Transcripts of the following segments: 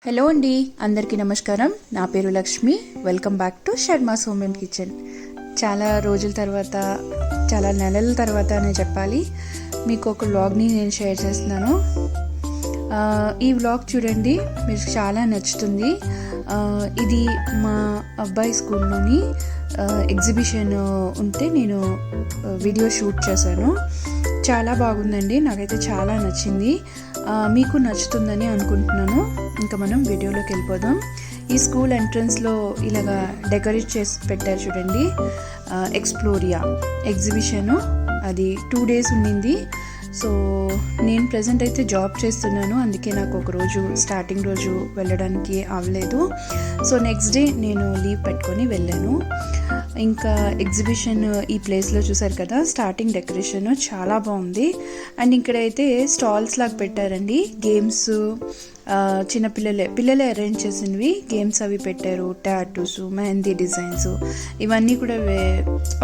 Hello అండి, అందరికీ నమస్కారం. నా పేరు Lakshmi. Welcome back to Sharma's home and kitchen. చాలా రోజుల తర్వాత, చాలా నెలల తర్వాత అనే చెప్పాలి, మీకు ఒక వ్లాగ్ని నేను షేర్ చేస్తున్నాను. ఈ వ్లాగ్ చూడండి, మీకు చాలా నచ్చుతుంది. ఇది మా అబ్బాయి స్కూల్లోని ఎగ్జిబిషన్ ఉంటే నేను వీడియో షూట్ చేశాను. చాలా బాగుందండి, నాకైతే చాలా నచ్చింది. మీకు నచ్చుతుందని అనుకుంటున్నాను. ఇంకా మనం వీడియోలోకి వెళ్ళిపోదాం. ఈ స్కూల్ ఎంట్రన్స్లో ఇలాగా డెకరేట్ చేసి పెట్టారు చూడండి. ఎక్స్ప్లోరియా ఎగ్జిబిషను, అది 2 days ఉండింది. సో నేను ప్రజెంట్ అయితే జాబ్ చేస్తున్నాను, అందుకే నాకు ఒక రోజు స్టార్టింగ్ రోజు వెళ్ళడానికి అవ్వలేదు. సో నెక్స్ట్ డే నేను లీవ్ పెట్టుకొని వెళ్ళాను. ఇంకా ఎగ్జిబిషన్ ఈ ప్లేస్లో చూసారు కదా, స్టార్టింగ్ డెకరేషన్ చాలా బాగుంది. అండ్ ఇక్కడైతే స్టాల్స్ లాగా పెట్టారండి. గేమ్స్, పిల్లలే అరేంజ్ చేసినవి గేమ్స్ అవి పెట్టారు. టాటూస్, మెహందీ డిజైన్స్, ఇవన్నీ కూడా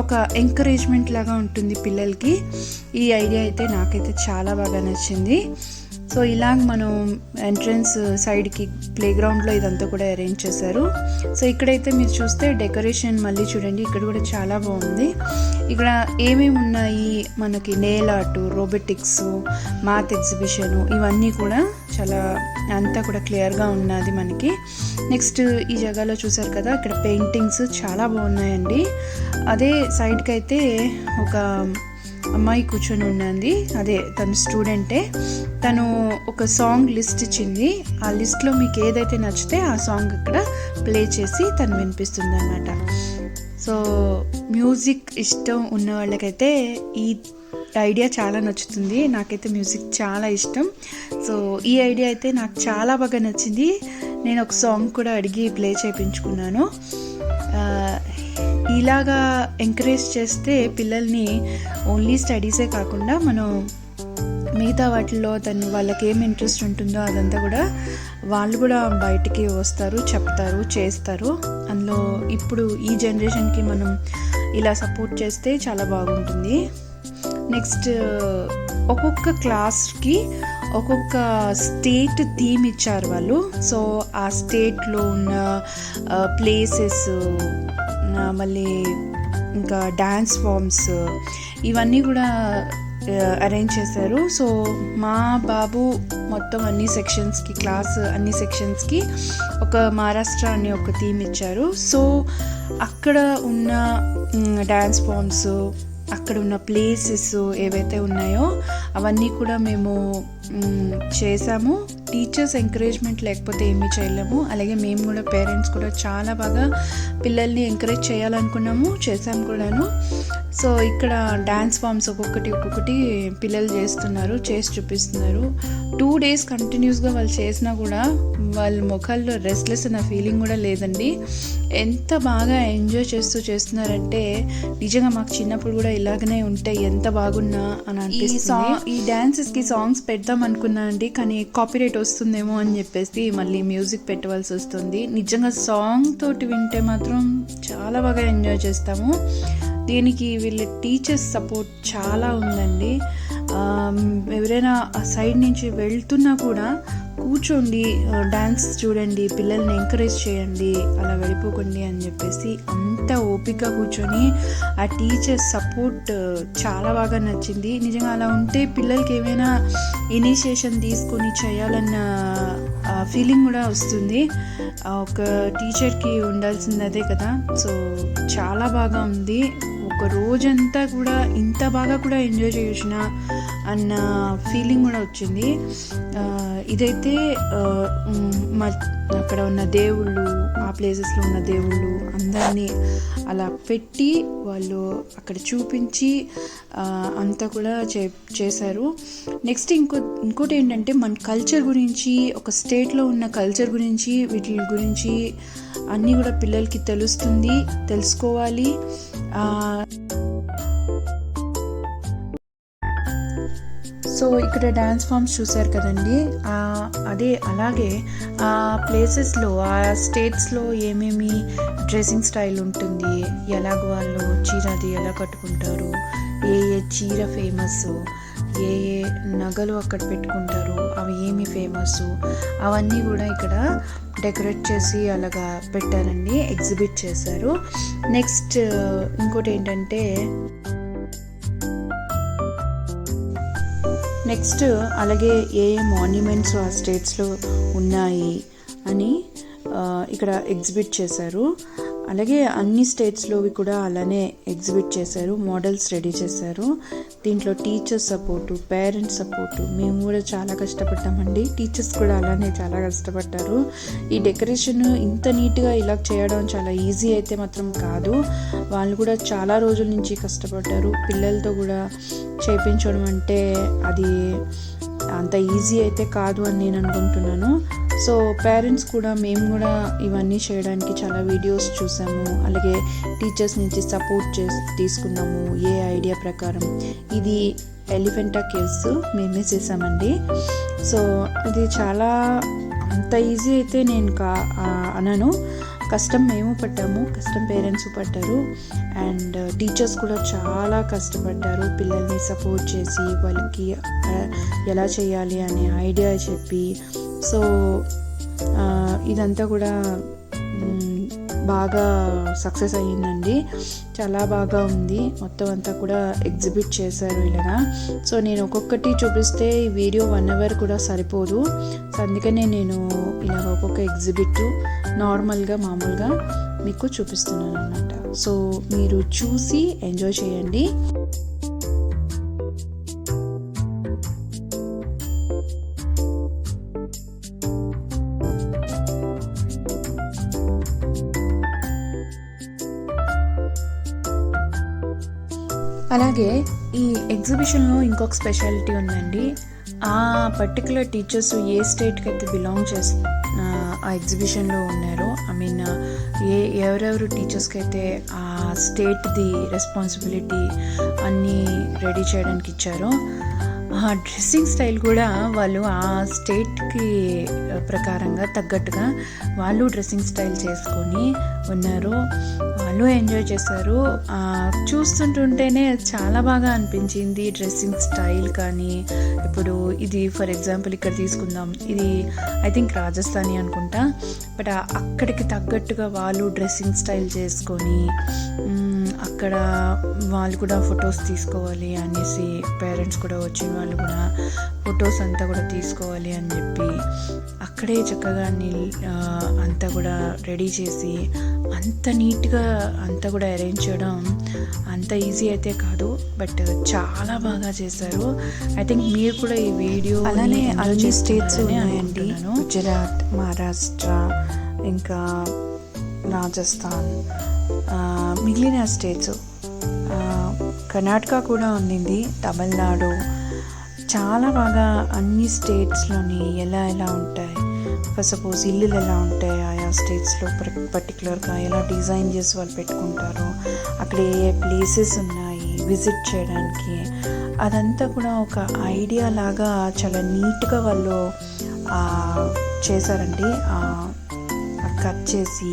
ఒక ఎంకరేజ్మెంట్ లాగా ఉంటుంది పిల్లలకి. ఈ ఐడియా అయితే నాకైతే చాలా బాగా నచ్చింది. సో ఇలాగ మనం ఎంట్రన్స్ సైడ్కి ప్లే గ్రౌండ్లో ఇదంతా కూడా అరేంజ్ చేశారు. సో ఇక్కడైతే మీరు చూస్తే డెకరేషన్ మళ్ళీ చూడండి, ఇక్కడ కూడా చాలా బాగుంది. ఇక్కడ ఏమేమి ఉన్నాయి మనకి, nail art, robotics, math exhibition, ఇవన్నీ కూడా చాలా అంతా కూడా క్లియర్గా ఉన్నది మనకి. నెక్స్ట్ ఈ జగాలో చూసారు కదా, ఇక్కడ పెయింటింగ్స్ చాలా బాగున్నాయండి. అదే సైడ్కి అయితే ఒక అమ్మాయి కూర్చొని ఉన్నది, అదే తను స్టూడెంటే. తను ఒక సాంగ్ లిస్ట్ ఇచ్చింది. ఆ లిస్ట్లో మీకు ఏదైతే నచ్చితే ఆ సాంగ్ ఇక్కడ ప్లే చేసి తను వినిపిస్తుంది అన్నమాట. సో మ్యూజిక్ ఇష్టం ఉన్న వాళ్ళకైతే ఈ ఐడియా చాలా నచ్చుతుంది. నాకైతే మ్యూజిక్ చాలా ఇష్టం. సో ఈ ఐడియా అయితే నాకు చాలా బాగా నచ్చింది. నేను ఒక సాంగ్ కూడా అడిగి ప్లే చేయించుకున్నాను. ఇలాగా ఎంకరేజ్ చేస్తే పిల్లల్ని ఓన్లీ స్టడీసే కాకుండా మనం మిగతా వాటిల్లో వాళ్ళకి ఏం ఇంట్రెస్ట్ ఉంటుందో అదంతా కూడా వాళ్ళు కూడా బయటికి వస్తారు, చెప్తారు, చేస్తారు. అందులో ఇప్పుడు ఈ జనరేషన్కి మనం ఇలా సపోర్ట్ చేస్తే చాలా బాగుంటుంది. నెక్స్ట్ ఒక్కొక్క క్లాస్కి ఒక్కొక్క స్టేట్ థీమ్ ఇచ్చారు వాళ్ళు. సో ఆ స్టేట్లో ఉన్న ప్లేసెస్, మళ్ళీ ఇంకా డ్యాన్స్ ఫామ్స్, ఇవన్నీ కూడా అరేంజ్ చేశారు. సో మా బాబు మొత్తం అన్ని సెక్షన్స్కి, క్లాస్ అన్ని సెక్షన్స్కి ఒక మహారాష్ట్ర అని ఒక థీమ్ ఇచ్చారు. సో అక్కడ ఉన్న డ్యాన్స్ ఫామ్స్, అక్కడ ఉన్న ప్లేసెస్ ఏవైతే ఉన్నాయో అవన్నీ కూడా మేము చేసాము. టీచర్స్ ఎంకరేజ్మెంట్ లేకపోతే ఏమీ చేయలేము. అలాగే మేము కూడా పేరెంట్స్ కూడా చాలా బాగా పిల్లల్ని ఎంకరేజ్ చేయాలనుకున్నాము, చేసాము కూడాను. సో ఇక్కడ డ్యాన్స్ ఫామ్స్ ఒక్కొక్కటి పిల్లలు చేస్తున్నారు, చేసి చూపిస్తున్నారు. 2 days కంటిన్యూస్గా వాళ్ళు చేసినా కూడా వాళ్ళ ముఖాల్లో రెస్ట్లెస్ అన్న ఫీలింగ్ కూడా లేదండి. ఎంత బాగా ఎంజాయ్ చేస్తున్నారంటే నిజంగా మాకు చిన్నప్పుడు కూడా ఇలాగనే ఉంటే ఎంత బాగున్నా అని అనిపిస్తుంది. ఈ డాన్సెస్కి సాంగ్స్ పెడదాం అనుకున్నా అండి, కానీ కాపీరైట్ వస్తుందేమో అని చెప్పేసి మళ్ళీ మ్యూజిక్ పెట్టవలసి వస్తుంది. నిజంగా సాంగ్ తోటి వింటే మాత్రం చాలా బాగా ఎంజాయ్ చేస్తాము. దీనికి వీళ్ళ టీచర్స్ సపోర్ట్ చాలా ఉందండి. ఎవరైనా ఆ సైడ్ నుంచి వెళ్తున్నా కూడా కూర్చోండి, డాన్స్ చూడండి, పిల్లల్ని ఎంకరేజ్ చేయండి, అలా వెళ్ళిపోకండి అని చెప్పేసి అంత ఓపిక కూర్చొని ఆ టీచర్స్ సపోర్ట్ చాలా బాగా నచ్చింది. నిజంగా అలా ఉంటే పిల్లలకి ఏమైనా ఇనిషియేషన్ తీసుకొని చేయాలన్న ఫీలింగ్ కూడా వస్తుంది. ఒక టీచర్కి ఉండాల్సింది అదే కదా. సో చాలా బాగా ఉంది. ఒక రోజంతా కూడా ఇంత బాగా కూడా ఎంజాయ్ చేయొచ్చునా అన్న ఫీలింగ్ కూడా వచ్చింది. ఇదైతే అక్కడ ఉన్న దేవుళ్ళు, ఆ ప్లేసెస్లో ఉన్న దేవుళ్ళు అందరినీ అలా పెట్టి వాళ్ళు అక్కడ చూపించి అంతా కూడా చేశారు. నెక్స్ట్ ఇంకోటి ఏంటంటే మన కల్చర్ గురించి, ఒక స్టేట్లో ఉన్న కల్చర్ గురించి, వీటి గురించి అన్నీ కూడా పిల్లలకి తెలుసుకోవాలి. సో ఇక్కడ డ్యాన్స్ ఫామ్స్ చూసారు కదండి, అలాగే ఆ ప్లేసెస్లో, ఆ స్టేట్స్లో ఏమేమి డ్రెస్సింగ్ స్టైల్ ఉంటుంది, ఎలాగ వాళ్ళు చీరది ఎలా కట్టుకుంటారు, ఏ చీర ఫేమస్, ఏ నగలు అక్కడ పెట్టుకుంటారు, అవి ఏమి ఫేమస్ అవన్నీ కూడా ఇక్కడ డెకరేట్ చేసి అలాగా పెట్టారండి, ఎగ్జిబిట్ చేశారు. నెక్స్ట్ ఇంకోటి ఏంటంటే నెక్స్ట్ అలాగే ఏ మాన్యుమెంట్స్ ఆ స్టేట్స్లో ఉన్నాయి అని ఇక్కడ ఎగ్జిబిట్ చేశారు. అలాగే అన్ని స్టేట్స్లోవి కూడా అలానే ఎగ్జిబిట్ చేశారు, మోడల్స్ రెడీ చేశారు. దీంట్లో టీచర్స్ సపోర్టు, పేరెంట్స్ సపోర్టు, మేము కూడా చాలా కష్టపడ్డామండి. టీచర్స్ కూడా అలానే చాలా కష్టపడ్డారు. ఈ డెకరేషన్ ఇంత నీట్గా ఇలా చేయడం చాలా ఈజీ అయితే మాత్రం కాదు. వాళ్ళు కూడా చాలా రోజుల నుంచి కష్టపడ్డారు. పిల్లలతో కూడా చేయించడం అంటే అది అంత ఈజీ అయితే కాదు అని నేను అనుకుంటున్నాను. సో పేరెంట్స్ కూడా, మేము కూడా ఇవన్నీ చేయడానికి చాలా వీడియోస్ చూసాము. అలాగే టీచర్స్ నుంచి సపోర్ట్ తీసుకున్నాము. ఏ ఐడియా ప్రకారం ఇది ఎలిఫెంటా కేవ్స్ మేమే చేసామండి. సో ఇది చాలా అంత ఈజీ అయితే నేను అనను. కష్టం మేము పడ్డాము, కష్టం పేరెంట్స్ పడ్డారు. అండ్ టీచర్స్ కూడా చాలా కష్టపడ్డారు. పిల్లల్ని సపోర్ట్ చేసి వాళ్ళకి ఎలా చేయాలి అనే ఐడియా చెప్పి, సో ఇదంతా కూడా బాగా సక్సెస్ అయ్యిందండి. చాలా బాగా ఉంది. మొత్తం అంతా కూడా ఎగ్జిబిట్ చేశారు ఇలాగా. సో నేను ఒక్కొక్కటి చూపిస్తే ఈ వీడియో 1 hour కూడా సరిపోదు. సో అందుకనే నేను ఇలా ఒక్కొక్క ఎగ్జిబిట్ నార్మల్గా మామూలుగా మీకు చూపిస్తున్నాను అన్నమాట. సో మీరు చూసి ఎంజాయ్ చేయండి. అలాగే ఈ ఎగ్జిబిషన్లో ఇంకొక స్పెషాలిటీ ఉందండి. ఆ పర్టికులర్ టీచర్స్ ఏ స్టేట్కి అయితే బిలాంగ్ ఆ ఎగ్జిబిషన్లో ఉన్నారో, ఎవరెవరు టీచర్స్కి అయితే ఆ స్టేట్ది రెస్పాన్సిబిలిటీ అన్నీ రెడీ చేయడానికి ఇచ్చారో, ఆ డ్రెస్సింగ్ స్టైల్ కూడా వాళ్ళు ఆ స్టేట్కి ప్రకారంగా తగ్గట్టుగా వాళ్ళు డ్రెస్సింగ్ స్టైల్ చేసుకొని ఉన్నారు. వాళ్ళు ఎంజాయ్ చేశారు. చూస్తుంటుంటేనే చాలా బాగా అనిపించింది డ్రెస్సింగ్ స్టైల్. కానీ ఇప్పుడు ఇది ఫర్ ఎగ్జాంపుల్ ఇక్కడ తీసుకుందాం, ఇది ఐ థింక్ రాజస్థానీ అనుకుంటా. బట్ అక్కడికి తగ్గట్టుగా వాళ్ళు డ్రెస్సింగ్ స్టైల్ చేసుకొని అక్కడ వాళ్ళు కూడా ఫొటోస్ తీసుకోవాలి అనేసి, పేరెంట్స్ కూడా వచ్చిన వాళ్ళు కూడా ఫొటోస్ అంతా కూడా తీసుకోవాలి అని చెప్పి అక్కడే చక్కగా అంతా కూడా రెడీ చేసి అంత నీట్గా అంతా కూడా అరేంజ్ చేయడం అంత ఈజీ అయితే కాదు. బట్ చాలా బాగా చేశారు. ఐ థింక్ మీరు కూడా ఈ వీడియో అలానే అన్ని స్టేట్స్ ఉన్నాయండి. గుజరాత్, మహారాష్ట్ర, ఇంకా రాజస్థాన్, మిగిలిన స్టేట్స్, కర్ణాటక కూడా ఉండింది, తమిళనాడు. చాలా బాగా అన్ని స్టేట్స్లోని ఎలా ఉంటాయి, సపోజ్ ఇల్లులు ఎలా ఉంటాయి ఆయా స్టేట్స్లో పర్టికులర్గా ఎలా డిజైన్ చేసి వాళ్ళు పెట్టుకుంటారు, అక్కడ ఏ ప్లేసెస్ ఉన్నాయి విజిట్ చేయడానికి, అదంతా కూడా ఒక ఐడియా లాగా చాలా నీట్గా వాళ్ళు చేశారండి. కట్ చేసి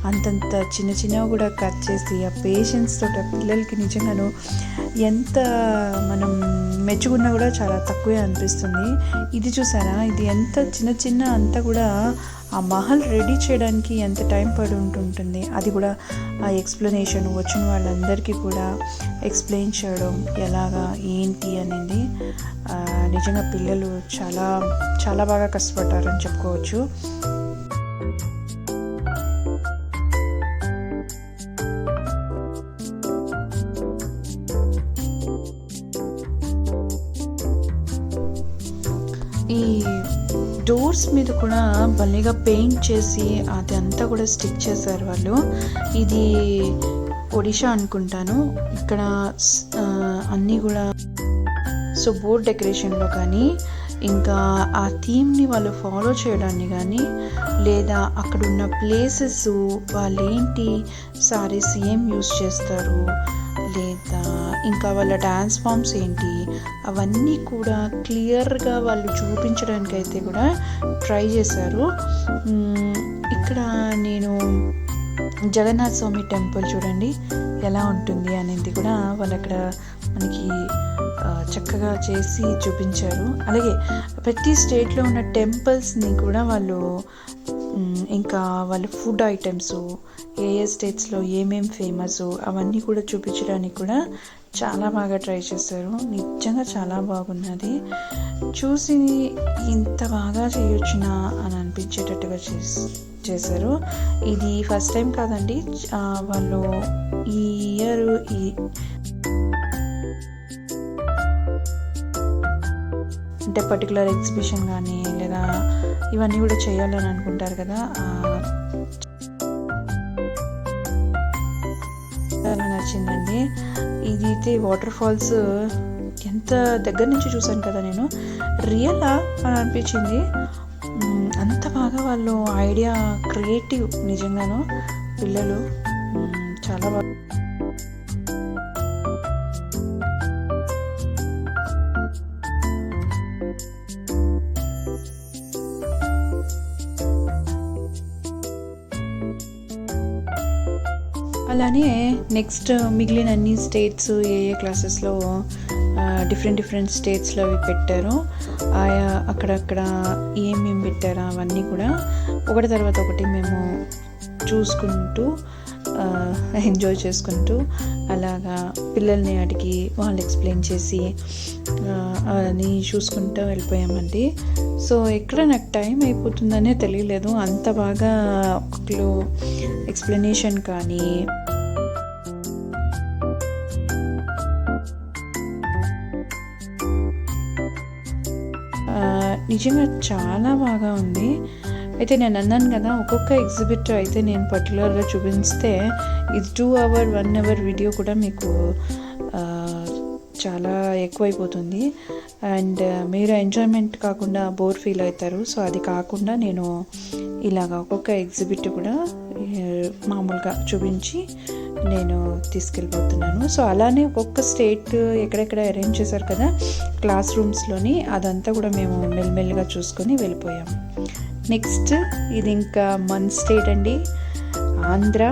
అంతంత చిన్నగా కూడా కట్ చేసి ఆ పేషెన్స్ తోటి ఆ పిల్లలకి నిజంగాను ఎంత మనం మెచ్చుకున్నా కూడా చాలా తక్కువే అనిపిస్తుంది. ఇది చూసారా, ఇది ఎంత చిన్న అంతా కూడా ఆ మహల్ రెడీ చేయడానికి ఎంత టైం పడి ఉంటుంటుంది. అది కూడా ఆ ఎక్స్ప్లెనేషన్ వచ్చిన వాళ్ళందరికీ కూడా ఎక్స్ప్లెయిన్ చేయడం ఎలాగా ఏంటి అనేది నిజంగా పిల్లలు చాలా చాలా బాగా కష్టపడ్డారని చెప్పుకోవచ్చు. ఈ డోర్స్ మీద కూడా భలేగా పెయింట్ చేసి అదంతా కూడా స్టిక్ చేశారు వాళ్ళు. ఇది ఒడిషా అనుకుంటాను. ఇక్కడ అన్నీ కూడా సో బోర్డ్ డెకరేషన్లో కానీ ఇంకా ఆ థీమ్ని వాళ్ళు ఫాలో చేయడాన్ని కానీ, లేదా అక్కడ ఉన్న ప్లేసెస్ వాళ్ళు ఏంటి సారీస్ ఏం యూస్ చేస్తారు, లేదా ఇంకా వాళ్ళ డ్యాన్స్ ఫామ్స్ ఏంటి, అవన్నీ కూడా క్లియర్గా వాళ్ళు చూపించడానికి అయితే కూడా ట్రై చేశారు. ఇక్కడ నేను జగన్నాథ స్వామి టెంపుల్ చూడండి ఎలా ఉంటుంది అనేది కూడా వాళ్ళు అక్కడ మనకి చక్కగా చేసి చూపించారు. అలాగే ప్రతి స్టేట్లో ఉన్న టెంపుల్స్ని కూడా వాళ్ళు ఇంకా వాళ్ళ ఫుడ్ ఐటమ్స్ ఏ స్టేట్స్లో ఏమేమి ఫేమస్ అవన్నీ కూడా చూపించడానికి కూడా చాలా బాగా ట్రై చేశారు. నిజంగా చాలా బాగున్నది. చూసి ఇంత బాగా చేయొచ్చునా అని అనిపించేటట్టుగా చేశారు. ఇది ఫస్ట్ టైం కాదండి, వాళ్ళు ఈ ఇయర్ అంటే పర్టికులర్ ఎగ్జిబిషన్ కానీ లేదా ఇవన్నీ కూడా చేయాలని అనుకుంటారు కదా, చాలా నచ్చిందండి. ఇది అయితే వాటర్ ఫాల్స్ ఎంత దగ్గర నుంచి చూసాను కదా నేను, రియలా అని అనిపించింది. అంత బాగా వాళ్ళు ఐడియా క్రియేటివ్ నిజంగాను పిల్లలు చాలా బాగా. అలానే నెక్స్ట్ మిగిలిన అన్ని స్టేట్స్ ఏ క్లాసెస్లో డిఫరెంట్ స్టేట్స్లో అవి పెట్టారో ఆయా అక్కడక్కడ ఏమేమి పెట్టారో అవన్నీ కూడా ఒకటి తర్వాత ఒకటి మేము చూసుకుంటూ ఎంజాయ్ చేసుకుంటూ అలాగా పిల్లల్ని అడిగి వాళ్ళు ఎక్స్ప్లెయిన్ చేసి అని చూసుకుంటూ వెళ్ళిపోయామండి. సో ఎక్కడ నాకు టైం అయిపోతుందనే తెలియలేదు, అంత బాగా ఒక్కొక్కరు ఎక్స్ప్లెనేషన్ కానీ నిజంగా చాలా బాగా ఉంది. అయితే నేను అన్నాను కదా, ఒక్కొక్క ఎగ్జిబిట్ అయితే నేను పర్టికులర్గా చూపిస్తే ఇది 2 hour 1 hour వీడియో కూడా మీకు చాలా ఎక్కువైపోతుంది అండ్ మీరు ఎంజాయ్మెంట్ కాకుండా బోర్ ఫీల్ అవుతారు. సో అది కాకుండా నేను ఇలాగ ఒక్కొక్క ఎగ్జిబిట్ కూడా మామూలుగా చూపించి నేను తీసుకెళ్ళిపోతున్నాను. సో అలానే ఒక్కొక్క స్టేట్ ఎక్కడెక్కడ అరేంజ్ చేశారు కదా క్లాస్ రూమ్స్లోని, అదంతా కూడా మేము మెల్లిమెల్లిగా చూసుకొని వెళ్ళిపోయాము. నెక్స్ట్ ఇది ఇంకా మన స్టేట్ అండి, ఆంధ్ర.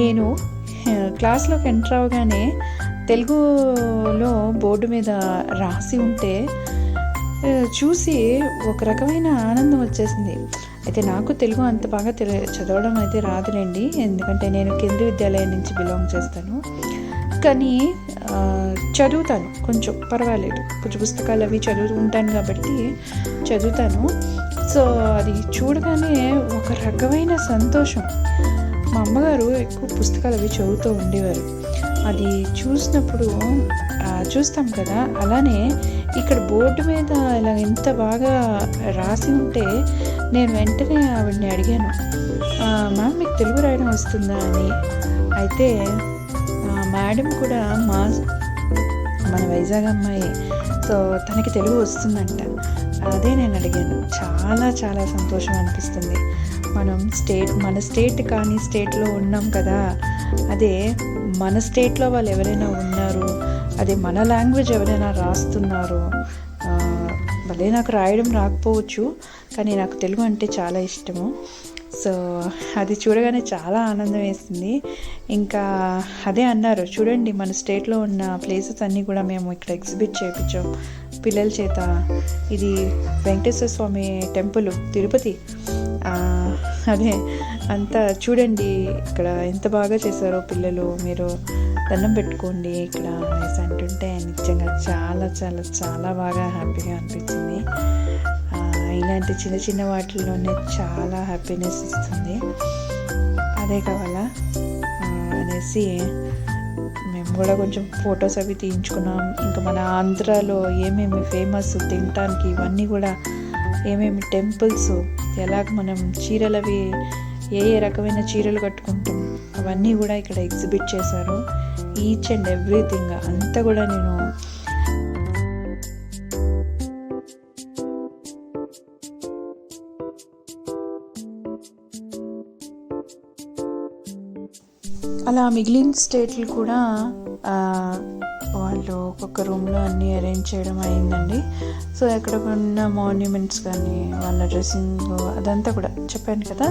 నేను క్లాస్లోకి ఎంటర్ అవగానే తెలుగులో బోర్డు మీద రాసి ఉంటే చూసి ఒక రకమైన ఆనందం వచ్చేసింది. అయితే నాకు తెలుగు అంత బాగా చదవడం అయితే రాదులేండి, ఎందుకంటే నేను కేంద్రీయ విద్యాలయం నుంచి బిలాంగ్ చేస్తాను. కానీ చదువుతాను, కొంచెం పర్వాలేదు, కొంచెం పుస్తకాలు అవి చదువుతుంటాను కాబట్టి చదువుతాను. సో అది చూడగానే ఒక రకమైన సంతోషం. మా అమ్మగారు ఎక్కువ పుస్తకాలు అవి చదువుతూ ఉండేవారు. అది చూసినప్పుడు చూస్తాం కదా, అలానే ఇక్కడ బోర్డు మీద ఇలా ఎంత బాగా రాసి ఉంటే నేను వెంటనే ఆవిడని అడిగాను, మ్యామ్ మీకు తెలుగు రాయడం వస్తుందా అని. అయితే మేడం కూడా మన వైజాగ్ అమ్మాయి, సో తనకి తెలుగు వస్తుందంట. అదే నేను అడిగాను. చాలా చాలా సంతోషం అనిపిస్తుంది. మన స్టేట్ కానీ స్టేట్లో ఉన్నాం కదా, అదే మన స్టేట్లో వాళ్ళు ఎవరైనా ఉన్నారు, అదే మన లాంగ్వేజ్ ఎవరైనా రాస్తున్నారు. భలే నాకు రాయడం రాకపోవచ్చు, కానీ నాకు తెలుగు అంటే చాలా ఇష్టము. సో అది చూడగానే చాలా ఆనందం వేసింది. ఇంకా అదే అన్నారు, చూడండి మన స్టేట్లో ఉన్న ప్లేసెస్ అన్నీ కూడా మేము ఇక్కడ ఎగ్జిబిట్ చేయించాం పిల్లల చేత. ఇది వెంకటేశ్వర స్వామి టెంపుల్ తిరుపతి, అదే అంతా చూడండి ఇక్కడ ఎంత బాగా చేశారో పిల్లలు, మీరు దండం పెట్టుకోండి ఇక్కడ అనేసి అంటుంటే నిజంగా చాలా చాలా చాలా బాగా హ్యాపీగా అనిపించింది. ఇలాంటి చిన్న చిన్న వాటిల్లోనే చాలా హ్యాపీనెస్ ఇస్తుంది. అదే కావాలా అనేసి మేము కూడా కొంచెం ఫొటోస్ అవి తీయించుకున్నాం. ఇంకా మన ఆంధ్రాలో ఏమేమి ఫేమస్ తినటానికి ఇవన్నీ కూడా, ఏమేమి టెంపుల్స్, ఎలాగ మనం చీరలు అవి ఏ రకమైన చీరలు కట్టుకుంటాం అవన్నీ కూడా ఇక్కడ ఎగ్జిబిట్ చేశారు. ఈచ్ అండ్ ఎవ్రీథింగ్ అంతా కూడా నేను అలా మిగిలిన స్టేట్లు కూడా వాళ్ళు ఒక్కొక్క రూమ్లో అన్నీ అరేంజ్ చేయడం అయిందండి. సో ఎక్కడ ఉన్న మాన్యుమెంట్స్ కానీ వాళ్ళ డ్రెస్సింగ్ అదంతా కూడా చెప్పాను కదా,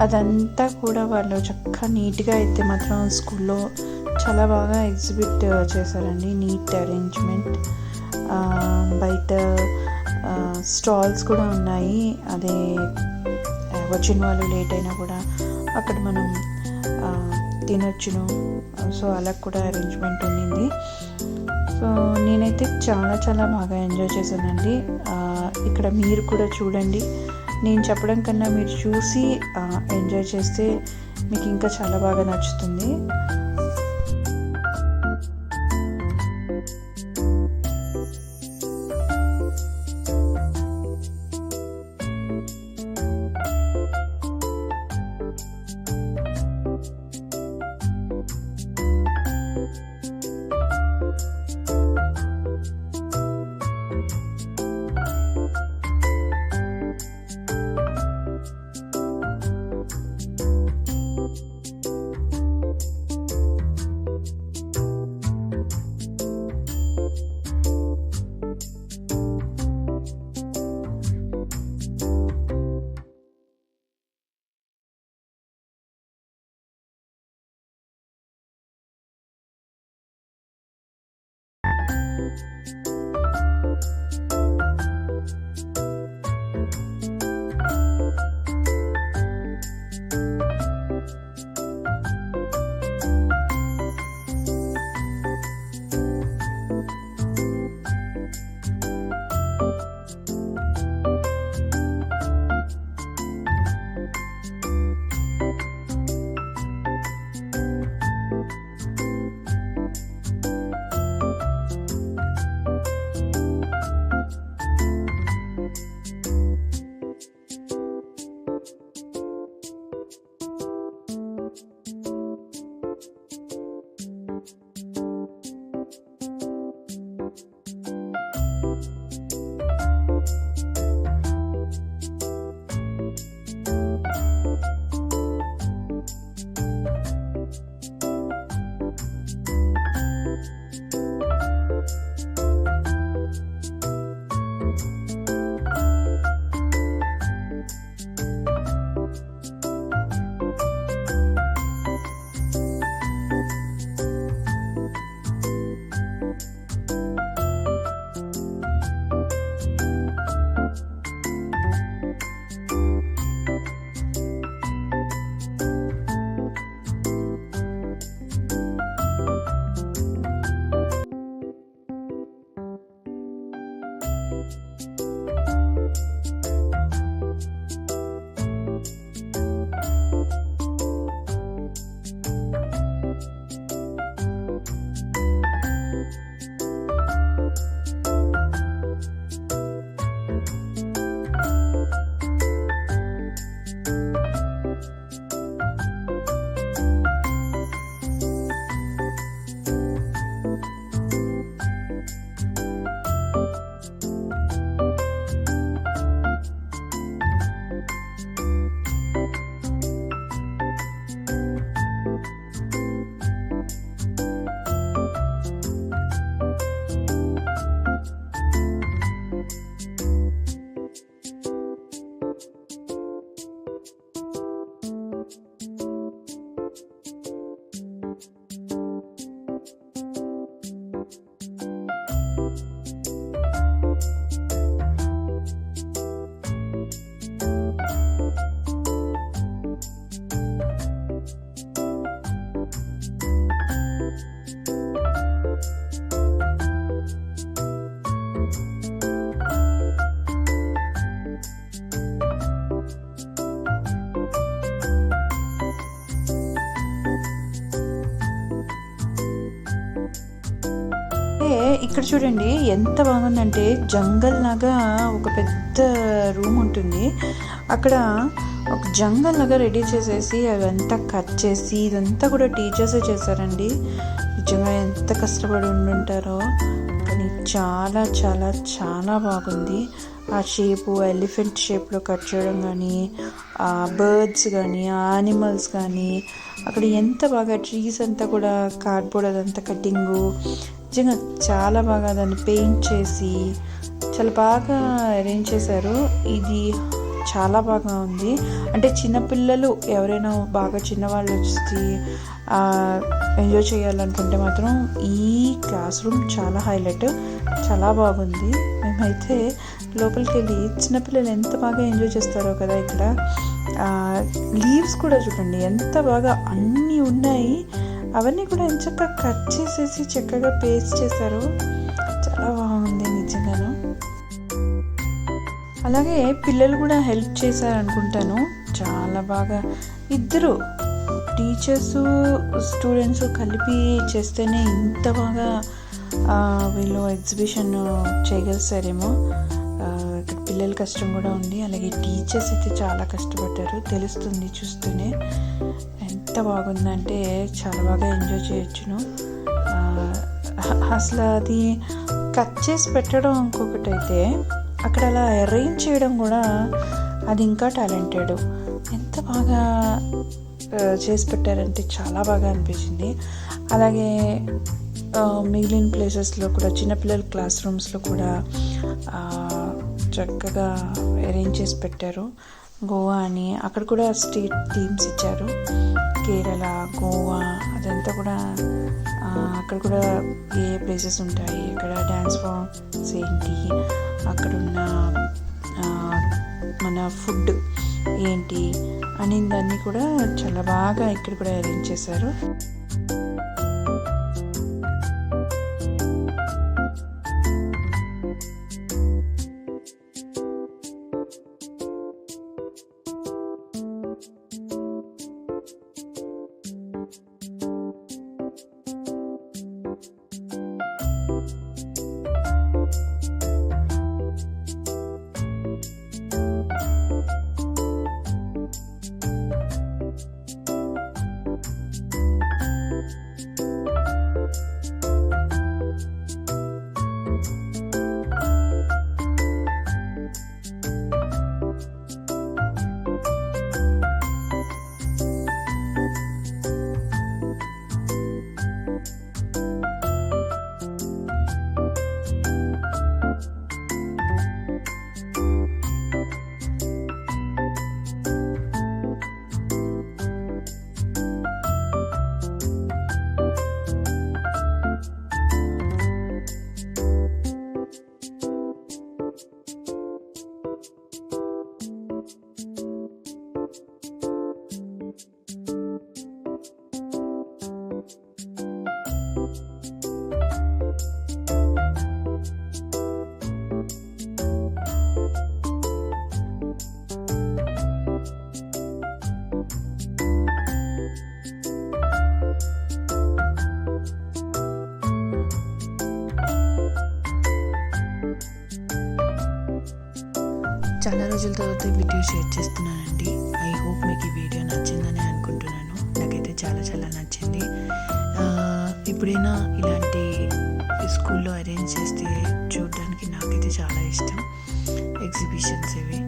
అదంతా కూడా వాళ్ళు చక్కగా నీట్గా అయితే మాత్రం స్కూల్లో చాలా బాగా ఎగ్జిబిట్ చేశారండి, నీట్ అరేంజ్మెంట్. బయట స్టాల్స్ కూడా ఉన్నాయి, అదే వచ్చిన వాళ్ళు లేట్ అయినా కూడా అక్కడ మనం తినొచ్చును. సో అలా కూడా అరేంజ్మెంట్ ఉండింది. సో నేనైతే చాలా చాలా బాగా ఎంజాయ్ చేశానండి. ఇక్కడ మీరు కూడా చూడండి, నేను చెప్పడం కన్నా మీరు చూసి ఎంజాయ్ చేస్తే మీకు ఇంకా చాలా బాగా నచ్చుతుంది. ఇక్కడ చూడండి ఎంత బాగుందంటే, జంగల్ లాగా ఒక పెద్ద రూమ్ ఉంటుంది. అక్కడ ఒక జంగల్ లాగా రెడీ చేసేసి అవంతా కట్ చేసి ఇదంతా కూడా టీచర్సే చేశారండి. నిజంగా ఎంత కష్టపడి ఉండుంటారో, కానీ చాలా చాలా చాలా బాగుంది. ఆ షేపు ఎలిఫెంట్ షేప్లో కట్ చేయడం కానీ, ఆ బర్డ్స్ కానీ, యానిమల్స్ కానీ, అక్కడ ఎంత బాగా ట్రీస్ అంతా కూడా కార్డ్బోర్డ్ అదంతా కటింగు, నిజంగా చాలా బాగా దాన్ని పెయింట్ చేసి చాలా బాగా అరేంజ్ చేశారు. ఇది చాలా బాగా ఉంది. అంటే చిన్నపిల్లలు ఎవరైనా బాగా చిన్నవాళ్ళు వచ్చి ఎంజాయ్ చేయాలనుకుంటే మాత్రం ఈ క్లాస్ రూమ్ చాలా హైలైట్, చాలా బాగుంది. మేమైతే లోపలికి వెళ్ళి చిన్నపిల్లలు ఎంత బాగా ఎంజాయ్ చేస్తారో కదా. ఇక్కడ లీవ్స్ కూడా చూడండి ఎంత బాగా అన్నీ ఉన్నాయి. అవన్నీ కూడా ఎంచక్క కట్ చేసేసి చక్కగా పేస్ట్ చేశారు. చాలా బాగుంది నిజంగాను. అలాగే పిల్లలు కూడా హెల్ప్ చేశారు అనుకుంటాను. చాలా బాగా ఇద్దరు టీచర్స్ స్టూడెంట్స్ కలిపి చేస్తేనే ఇంత బాగా వీళ్ళు ఎగ్జిబిషన్ చేయగలుగుతారేమో. ఇక్కడ పిల్లల కష్టం కూడా ఉంది. అలాగే టీచర్స్ అయితే చాలా కష్టపడ్డారు, తెలుస్తుంది చూస్తూనే. ఎంత బాగుందంటే చాలా బాగా ఎంజాయ్ చేయొచ్చును. అసలు అది కట్ చేసి పెట్టడం ఇంకొకటి అయితే, అక్కడ అలా అరేంజ్ చేయడం కూడా అది ఇంకా టాలెంటెడ్. ఎంత బాగా చేసి పెట్టారంటే చాలా బాగా అనిపించింది. అలాగే మిగిలిన ప్లేసెస్లో కూడా చిన్నపిల్లల క్లాస్ రూమ్స్లో కూడా చక్కగా అరేంజ్ చేసి పెట్టారు. గోవా అని అక్కడ కూడా స్టేట్ థీమ్స్ ఇచ్చారు. కేరళ, గోవా అదంతా కూడా అక్కడ కూడా ఏ ప్లేసెస్ ఉంటాయి, అక్కడ డ్యాన్స్ ఫామ్స్ ఏంటి, అక్కడున్న మన ఫుడ్ ఏంటి అని దాన్ని కూడా చాలా బాగా ఇక్కడ కూడా అరేంజ్ చేశారు. చాలా రోజుల తర్వాత వీడియో షేర్ చేస్తున్నానండి. ఐ హోప్ మీకు ఈ వీడియో నచ్చిందని అనుకుంటున్నాను. నాకైతే చాలా చాలా నచ్చింది. ఎప్పుడైనా ఇలాంటి స్కూల్లో అరేంజ్ చేస్తే చూడడానికి నాకైతే చాలా ఇష్టం. ఎగ్జిబిషన్స్ ఇవి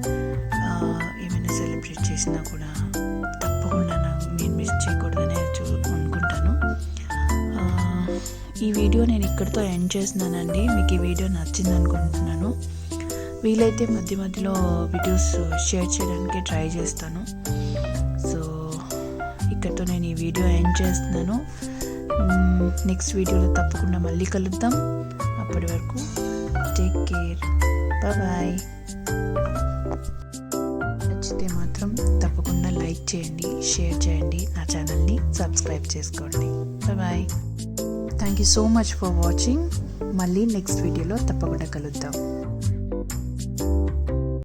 ఏమైనా సెలబ్రేట్ చేసినా కూడా తప్పకుండా నేను మిస్ చేయకూడదని అనుకుంటాను. ఈ వీడియో నేను ఇక్కడితో ఎండ్ చేస్తున్నానండి. మీకు ఈ వీడియో నచ్చింది అనుకుంటున్నాను. వీలైతే మధ్య మధ్యలో వీడియోస్ షేర్ చేయడానికి ట్రై చేస్తాను. సో ఇక్కడితో నేను ఈ వీడియో ఎండ్ చేస్తున్నాను. నెక్స్ట్ వీడియోలో తప్పకుండా మళ్ళీ కలుద్దాం. అప్పటి వరకు టేక్ కేర్, బాయ్. నచ్చితే మాత్రం తప్పకుండా లైక్ చేయండి, షేర్ చేయండి, నా ఛానల్ని సబ్స్క్రైబ్ చేసుకోండి. Bye. Thank you so much for watching. మళ్ళీ నెక్స్ట్ వీడియోలో తప్పకుండా కలుద్దాం.